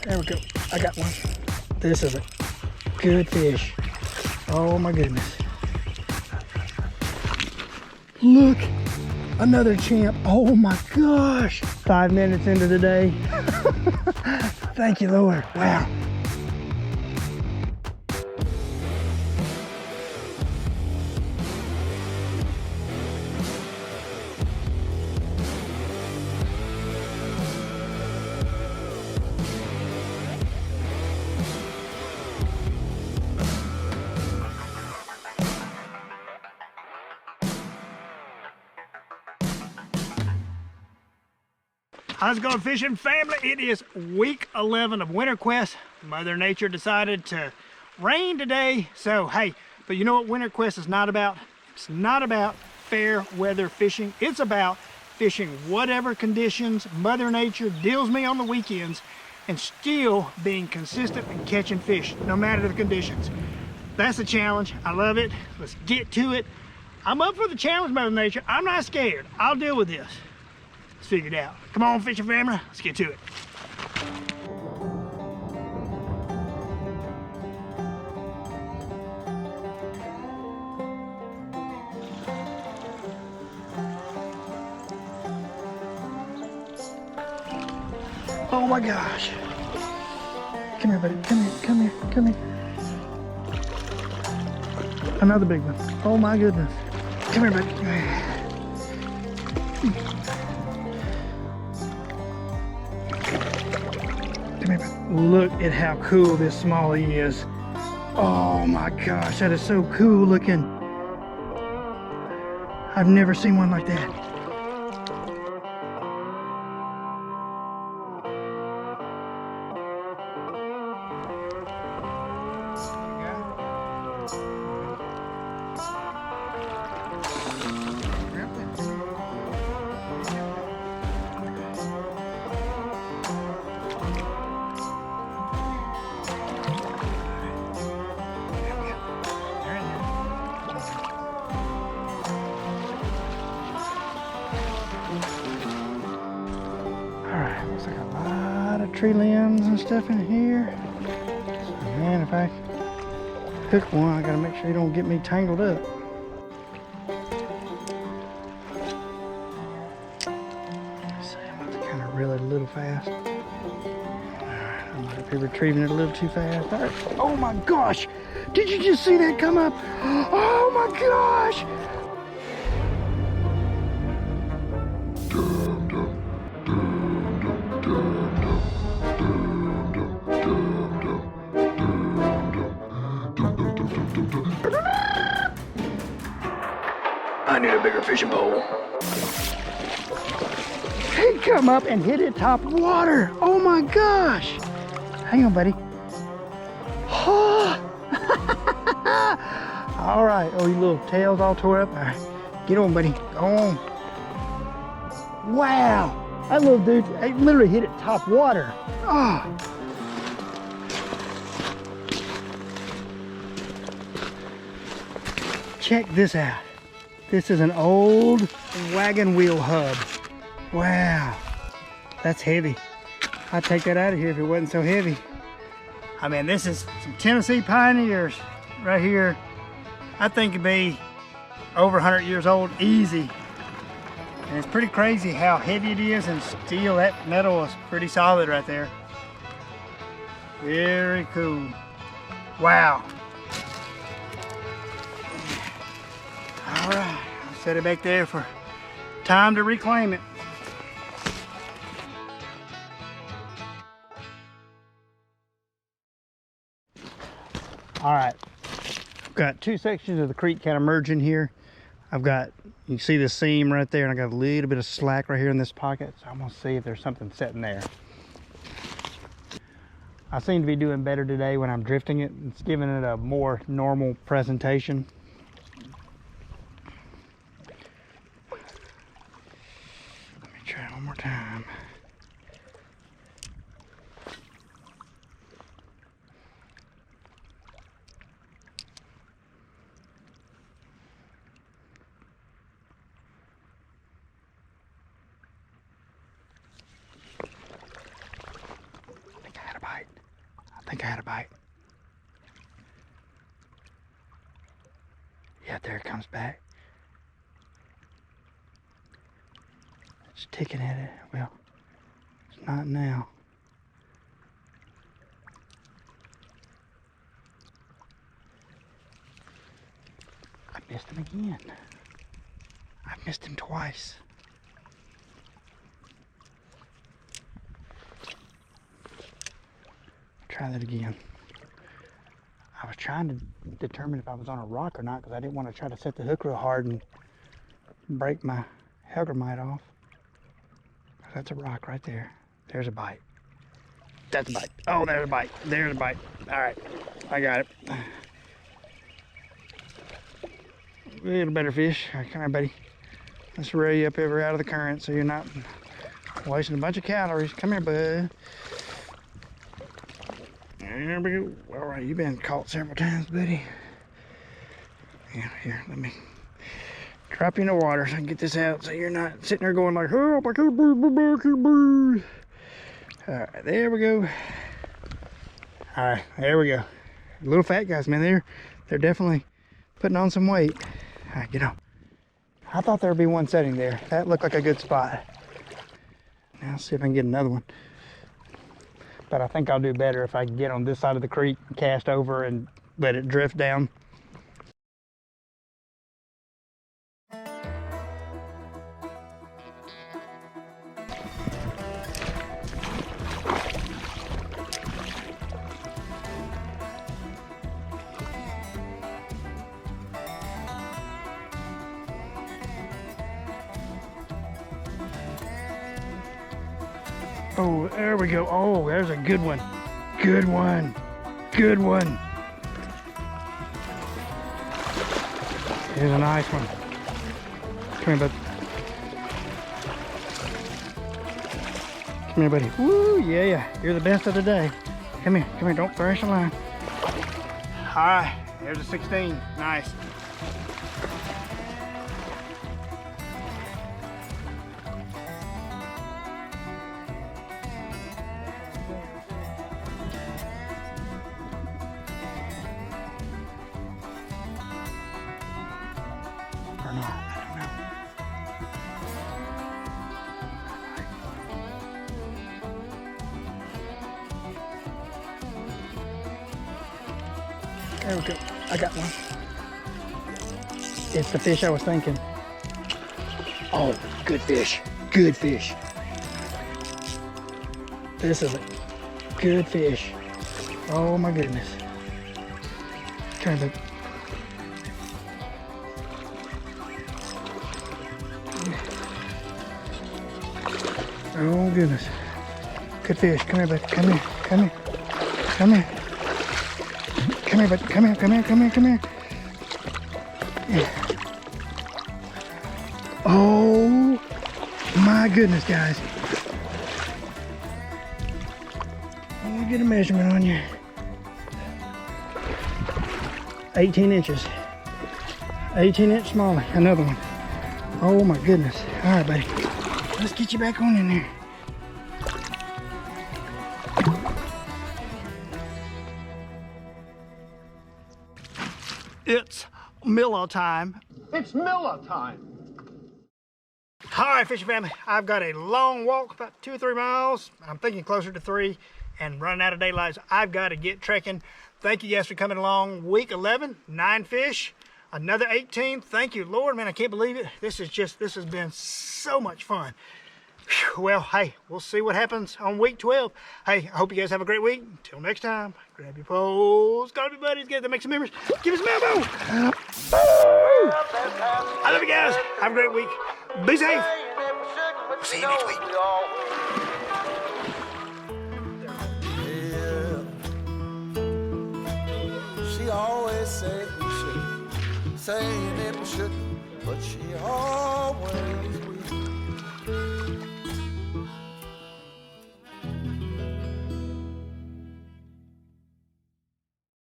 There we go. I got one. This is a good fish. Oh my goodness. Look, another champ. Oh my gosh. 5 minutes into the day. Thank you, Lord. Wow. How's it going, fishing family? It is week 11 of Winter Quest. Mother Nature decided to rain today. So, hey, but you know what Winter Quest is not about? It's not about fair weather fishing. It's about fishing whatever conditions Mother Nature deals me on the weekends and still being consistent and catching fish, no matter the conditions. That's the challenge. I love it. Let's get to it. I'm up for the challenge, Mother Nature. I'm not scared. I'll deal with this. Let's figure it out. Come on, fishing family, let's get to it. Oh my gosh. Come here, buddy. Come here, come here, come here. Another big one. Oh my goodness. Come here, buddy. Come here. Look at how cool this smallie is. Oh my gosh, that is so cool looking. I've never seen one like that. Looks like a lot of tree limbs and stuff in here. So, man, if I hook one, I gotta make sure you don't get me tangled up. Let's see, I'm about to kind of reel it a little fast. Alright, I might be retrieving it a little too fast. All right. Oh my gosh! Did you just see that come up? Oh my gosh! I need a bigger fishing pole. He come up and hit it top water. Oh my gosh. Hang on, buddy. Oh. All right. Oh, your little tail's all tore up. All right. Get on, buddy. Go on. Wow. That little dude, he literally hit it top water. Oh. Check this out. This is an old wagon wheel hub. Wow, that's heavy. I'd take that out of here if it wasn't so heavy. I mean, this is some Tennessee pioneers right here. I think it'd be over 100 years old, easy. And it's pretty crazy how heavy it is, and still that metal is pretty solid right there. Very cool. Wow. All right, I'll set it back there for time to reclaim it. All right, I've got two sections of the creek kind of merging here. I've got, you can see the seam right there, and I got a little bit of slack right here in this pocket, so I'm gonna see if there's something sitting there. I seem to be doing better today when I'm drifting it. It's giving it a more normal presentation. Let me try it one more time. I think I had a bite. I think I had a bite. Yeah, there it comes back. It's ticking at it. Well, it's not now. I missed him again. I missed him twice. Try that again. I was trying to determine if I was on a rock or not because I didn't want to try to set the hook real hard and break my hellgrammite off. That's a rock right there. There's a bite. That's a bite. Oh, there's a bite. There's a bite. All right, I got it. A little better fish. All right, come here, buddy. Let's roll you up over out of the current so you're not wasting a bunch of calories. Come here, bud. There we go. All right, you've been caught several times, buddy. Yeah, here, let me drop you in the water so I can get this out so you're not sitting there going like, oh, I can't breathe. All right, there we go. All right, there we go. Little fat guys, man, they're definitely putting on some weight. All right, get on. I thought there would be one setting there. That looked like a good spot. Now let's see if I can get another one. But I think I'll do better if I can get on this side of the creek, cast over and let it drift down. Oh, there we go. Oh, there's a good one. Good one. Good one. Here's a nice one. Come here, bud. Come here, buddy. Woo, yeah. You're the best of the day. Come here, don't thrash the line. All right, there's a 16. Nice. Or not, I don't know. There we go. I got one. It's the fish I was thinking. Oh, good fish. Good fish. This is a good fish. Oh my goodness. Turn it. Oh goodness. Good fish. Come here, bud. Come here. Come here. Come here. Come here, bud. Come here. Come here. Come here. Come here. Yeah. Oh my goodness, guys. Let me get a measurement on you. 18 inches. 18-inch smallie. Another one. Oh my goodness. All right, buddy. Let's get you back on in there. It's Miller time. It's Miller time. All right, fishing family, I've got a long walk, about 2 or 3 miles. I'm thinking closer to 3 and running out of daylight, so I've got to get trekking. Thank you guys for coming along. Week 11, 9 fish, another 18. Thank you, Lord, man, I can't believe it. This has been so much fun. Whew, well, hey, we'll see what happens on week 12. Hey, I hope you guys have a great week. Until next time, grab your poles, call up your buddies, get to make some memories. Give us a elbow. I love you guys. Have a great week. Be safe. We'll see you next week. She always said we should, saying it we shouldn't, but she always will.